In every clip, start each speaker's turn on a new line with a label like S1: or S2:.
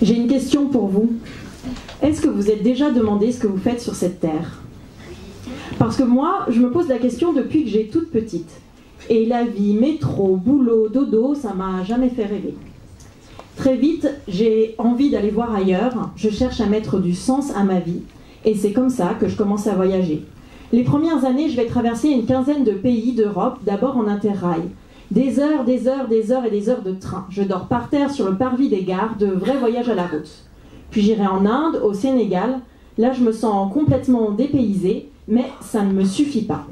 S1: J'ai une question pour vous. Est-ce que vous êtes déjà demandé ce que vous faites sur cette terre? Parce que moi, je me pose la question depuis que j'ai toute petite. Et la vie, métro, boulot, dodo, ça m'a jamais fait rêver. Très vite, j'ai envie d'aller voir ailleurs. Je cherche à mettre du sens à ma vie. Et c'est comme ça que je commence à voyager. Les premières années, je vais traverser une quinzaine de pays d'Europe, d'abord en interrail. Des heures, des heures, des heures et des heures de train. Je dors par terre sur le parvis des gares, de vrais voyages à la route. Puis j'irai en Inde, au Sénégal. Là, je me sens complètement dépaysée, mais ça ne me suffit pas.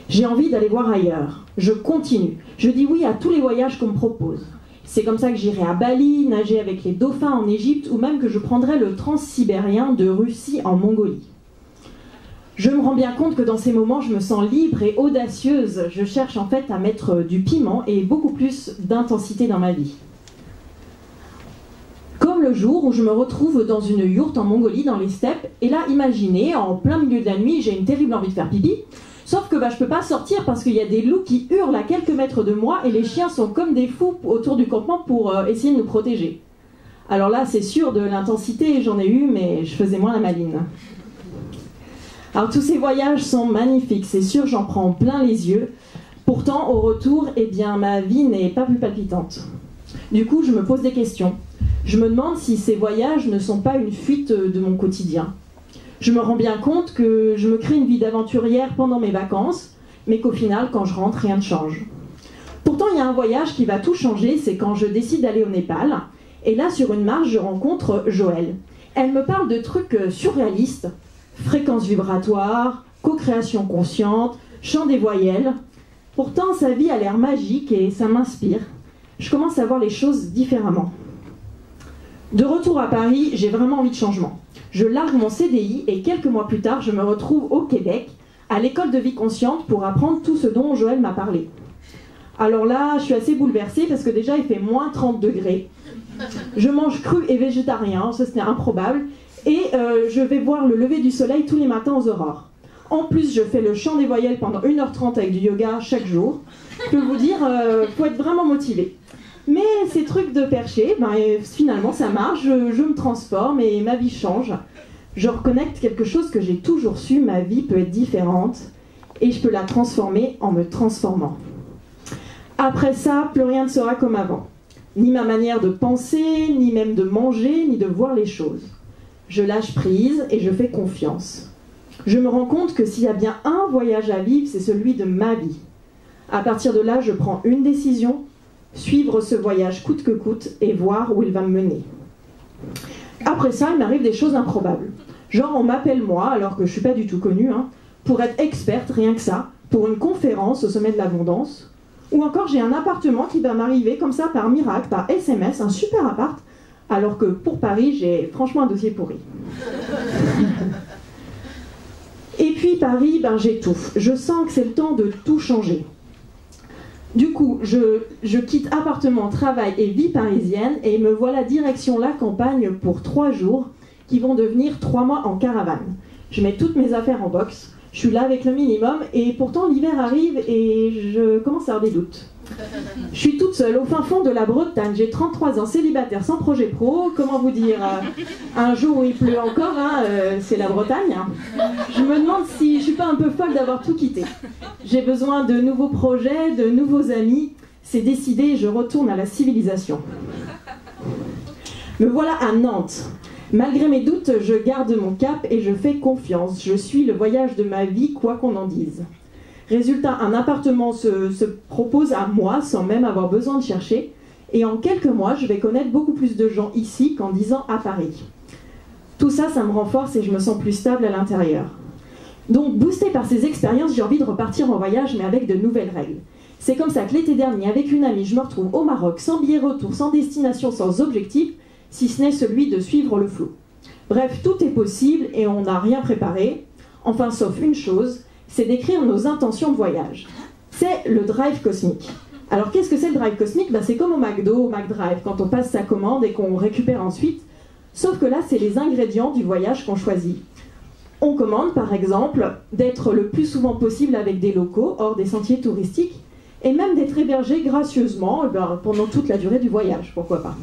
S1: J'ai envie d'aller voir ailleurs. Je continue. Je dis oui à tous les voyages qu'on me propose. C'est comme ça que j'irai à Bali, nager avec les dauphins en Égypte, ou même que je prendrai le transsibérien de Russie en Mongolie. Je me rends bien compte que dans ces moments, je me sens libre et audacieuse. Je cherche en fait à mettre du piment et beaucoup plus d'intensité dans ma vie. Comme le jour où je me retrouve dans une yourte en Mongolie, dans les steppes, et là, imaginez, en plein milieu de la nuit, j'ai une terrible envie de faire pipi, sauf que je ne peux pas sortir parce qu'il y a des loups qui hurlent à quelques mètres de moi et les chiens sont comme des fous autour du campement pour essayer de nous protéger. Alors là, c'est sûr, de l'intensité, j'en ai eu, mais je faisais moins la maline. Alors tous ces voyages sont magnifiques, c'est sûr, j'en prends plein les yeux. Pourtant, au retour, eh bien, ma vie n'est pas plus palpitante. Du coup, je me pose des questions. Je me demande si ces voyages ne sont pas une fuite de mon quotidien. Je me rends bien compte que je me crée une vie d'aventurière pendant mes vacances, mais qu'au final, quand je rentre, rien ne change. Pourtant, il y a un voyage qui va tout changer, c'est quand je décide d'aller au Népal. Et là, sur une marche, je rencontre Joëlle. Elle me parle de trucs surréalistes, fréquences vibratoires, co-création consciente, chant des voyelles. Pourtant, sa vie a l'air magique et ça m'inspire. Je commence à voir les choses différemment. De retour à Paris, j'ai vraiment envie de changement. Je largue mon CDI et quelques mois plus tard, je me retrouve au Québec, à l'école de vie consciente, pour apprendre tout ce dont Joëlle m'a parlé. Alors là, je suis assez bouleversée parce que déjà, il fait moins 30 degrés. Je mange cru et végétarien, ça c'était improbable. Et je vais voir le lever du soleil tous les matins aux aurores. En plus, je fais le chant des voyelles pendant 1h30 avec du yoga chaque jour. Je peux vous dire, faut être vraiment motivé. Mais ces trucs de perché, finalement ça marche, je me transforme et ma vie change. Je reconnecte quelque chose que j'ai toujours su, ma vie peut être différente et je peux la transformer en me transformant. Après ça, plus rien ne sera comme avant. Ni ma manière de penser, ni même de manger, ni de voir les choses. Je lâche prise et je fais confiance. Je me rends compte que s'il y a bien un voyage à vivre, c'est celui de ma vie. À partir de là, je prends une décision, suivre ce voyage coûte que coûte et voir où il va me mener. Après ça, il m'arrive des choses improbables. Genre, on m'appelle moi, alors que je ne suis pas du tout connue, pour être experte, rien que ça, pour une conférence au sommet de l'abondance. Ou encore, j'ai un appartement qui va m'arriver comme ça par miracle, par SMS, un super appart, alors que pour Paris, j'ai franchement un dossier pourri. Et puis Paris, j'étouffe. Je sens que c'est le temps de tout changer. Du coup, je quitte appartement, travail et vie parisienne et me voilà direction la campagne pour 3 jours qui vont devenir 3 mois en caravane. Je mets toutes mes affaires en box, je suis là avec le minimum et pourtant l'hiver arrive et je commence à avoir des doutes. Je suis toute seule au fin fond de la Bretagne, j'ai 33 ans, célibataire, sans projet pro, comment vous dire, un jour où il pleut encore, c'est la Bretagne. Je me demande si je suis pas un peu folle d'avoir tout quitté. J'ai besoin de nouveaux projets, de nouveaux amis, c'est décidé, je retourne à la civilisation. Me voilà à Nantes. Malgré mes doutes, je garde mon cap et je fais confiance. Je suis le voyage de ma vie, quoi qu'on en dise. Résultat, un appartement se propose à moi sans même avoir besoin de chercher. Et en quelques mois, je vais connaître beaucoup plus de gens ici qu'en 10 ans à Paris. Tout ça, ça me renforce et je me sens plus stable à l'intérieur. Donc, boostée par ces expériences, j'ai envie de repartir en voyage, mais avec de nouvelles règles. C'est comme ça que l'été dernier, avec une amie, je me retrouve au Maroc, sans billet retour, sans destination, sans objectif, si ce n'est celui de suivre le flot. Bref, tout est possible et on n'a rien préparé. Enfin, sauf une chose, c'est d'écrire nos intentions de voyage. C'est le drive cosmique. Alors qu'est-ce que c'est le drive cosmique? C'est comme au McDo, au McDrive, quand on passe sa commande et qu'on récupère ensuite. Sauf que là, c'est les ingrédients du voyage qu'on choisit. On commande, par exemple, d'être le plus souvent possible avec des locaux, hors des sentiers touristiques, et même d'être hébergé gracieusement pendant toute la durée du voyage, pourquoi pas.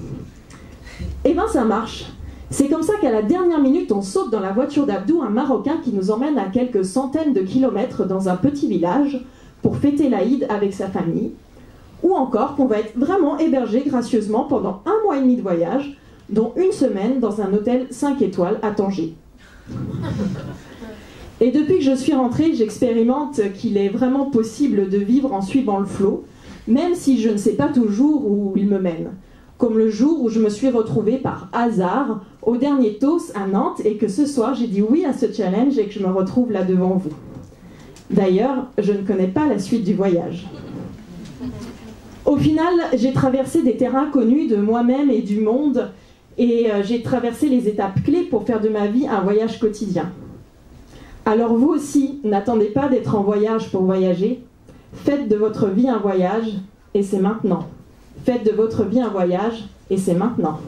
S1: Eh ben ça marche. C'est comme ça qu'à la dernière minute, on saute dans la voiture d'Abdou, un Marocain qui nous emmène à quelques centaines de kilomètres dans un petit village pour fêter l'Aïd avec sa famille. Ou encore qu'on va être vraiment hébergé gracieusement pendant 1 mois et demi de voyage, dont 1 semaine dans un hôtel 5 étoiles à Tanger. Et depuis que je suis rentrée, j'expérimente qu'il est vraiment possible de vivre en suivant le flot, même si je ne sais pas toujours où il me mène. Comme le jour où je me suis retrouvée par hasard au dernier TOS à Nantes et que ce soir j'ai dit oui à ce challenge et que je me retrouve là devant vous. D'ailleurs, je ne connais pas la suite du voyage. Au final, j'ai traversé des terrains connus de moi-même et du monde et j'ai traversé les étapes clés pour faire de ma vie un voyage quotidien. Alors vous aussi, n'attendez pas d'être en voyage pour voyager. Faites de votre vie un voyage et c'est maintenant. Faites de votre vie un voyage et c'est maintenant.